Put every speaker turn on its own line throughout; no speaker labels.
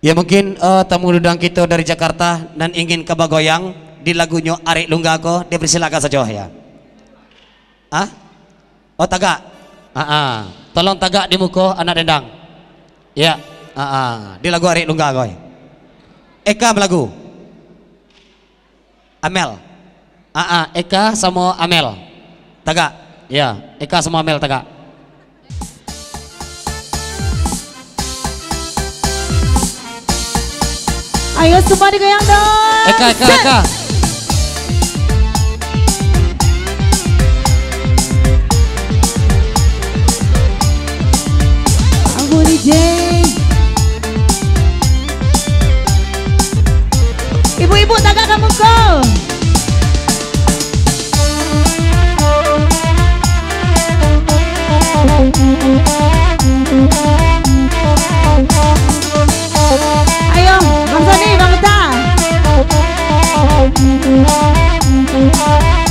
Ya mungkin tamu undang kita dari Jakarta dan ingin ke Bagoyang di lagunya Arek Lunggako, dipersilakan saja ya. Ah? Oh tagak. Tolong tagak di muka anak dendang. Ya. Di lagu Arek Lunggako. Eka melagu. Amel. Eka sama Amel. Tagak. Ya, Eka sama Amel tagak.
Ayo semua digoyang dong.
Eka.
Aku DJ. Ibu-ibu tagak kamu kok. Ayo, Bang Sony, Bang Ita.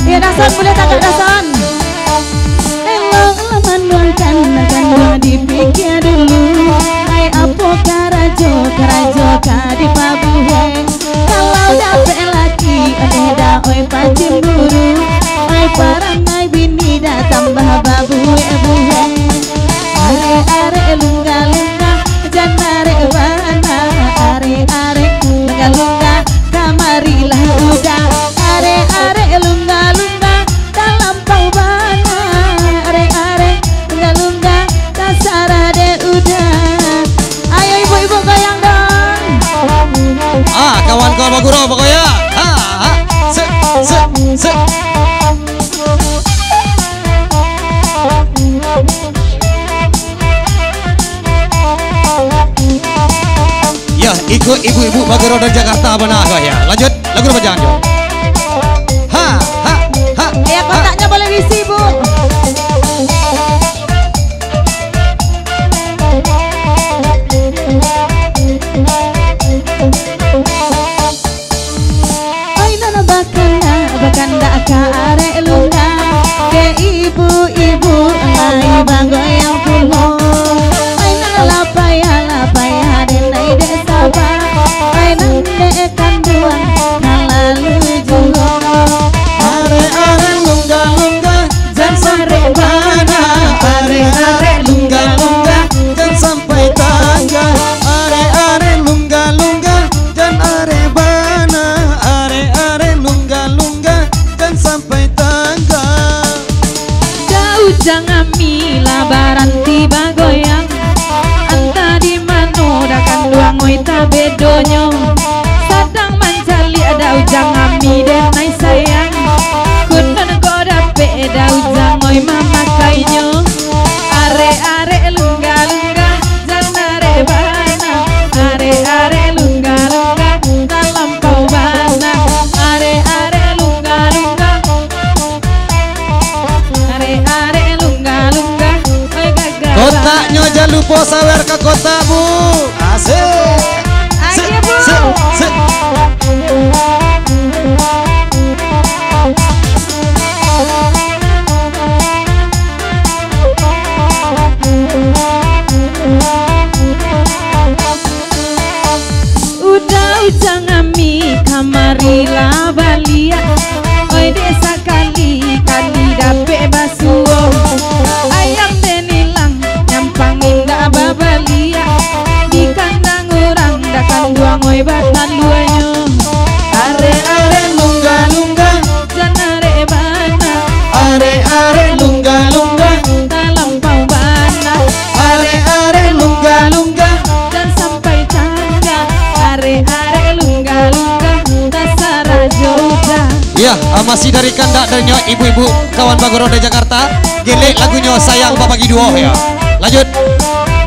Iya, Dason, boleh tagak Dason. Menuangkan dua dipikir dulu. Hai apa karajo di pabuheng. Kalau dapet laki ada oi pancing buru. Hai parangai bini dah tambah babu buheng. Are lunga janare wana. Are lunga kamarilah udah. Are lunga dalam paubana. Are lunga dasara de udah. Ayo ibu-ibu goyang dong.
Kawan-kawan Baguro pokoknya. Se. Ya, ikut ibu-ibu Baguro dari Jakarta benar ya. Lanjut, lagu apa jangan jauh.
Ya kotaknya boleh diisi bu. Bakanda ka arek lunga ke ibu-ibu ai bagoyang pulo ai lapaya denai desa ba ai nande kanduan kalalu julo are lunga jan sampai mana are lunga jan sampai tangga are lunga jan are bana are lunga sampai tangga. Jangan mila baran tiba goyang. Anta di mano dakan duang oi ta bedonyo. Sadang mencali ada ujang ami denai sayang. Kunan goda pe ada ujang oi mama kainyo. Are lunga janare bana. Are lunga dalam kau bana. Are lunga kotaknya jangan lupa sawer ke kota bu. Asik. Ayo bu. Udah ujang ami kamarilah balia. Oi desa kali dapet basuo. Ayam denilang nyampangin dak babalia. Di kandang orang dakan duang oi batan duanya. Are lunga janare bana. Are lunga dalam pau bana. Are lunga dan sampai tangga. Are lunga dasara jodoh.
Ya, masih dari kandak dari ibu-ibu kawan Baguro dari Jakarta. Gelek lagunya Sayang Babagi Duo ya. Lanjut.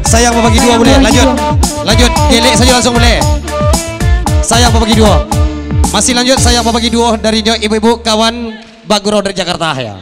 Sayang Babagi Duo boleh. Lanjut. Gelek saja langsung boleh. Sayang Babagi Duo. Masih lanjut Sayang Babagi Duo dari ibu-ibu kawan Baguro dari Jakarta ya.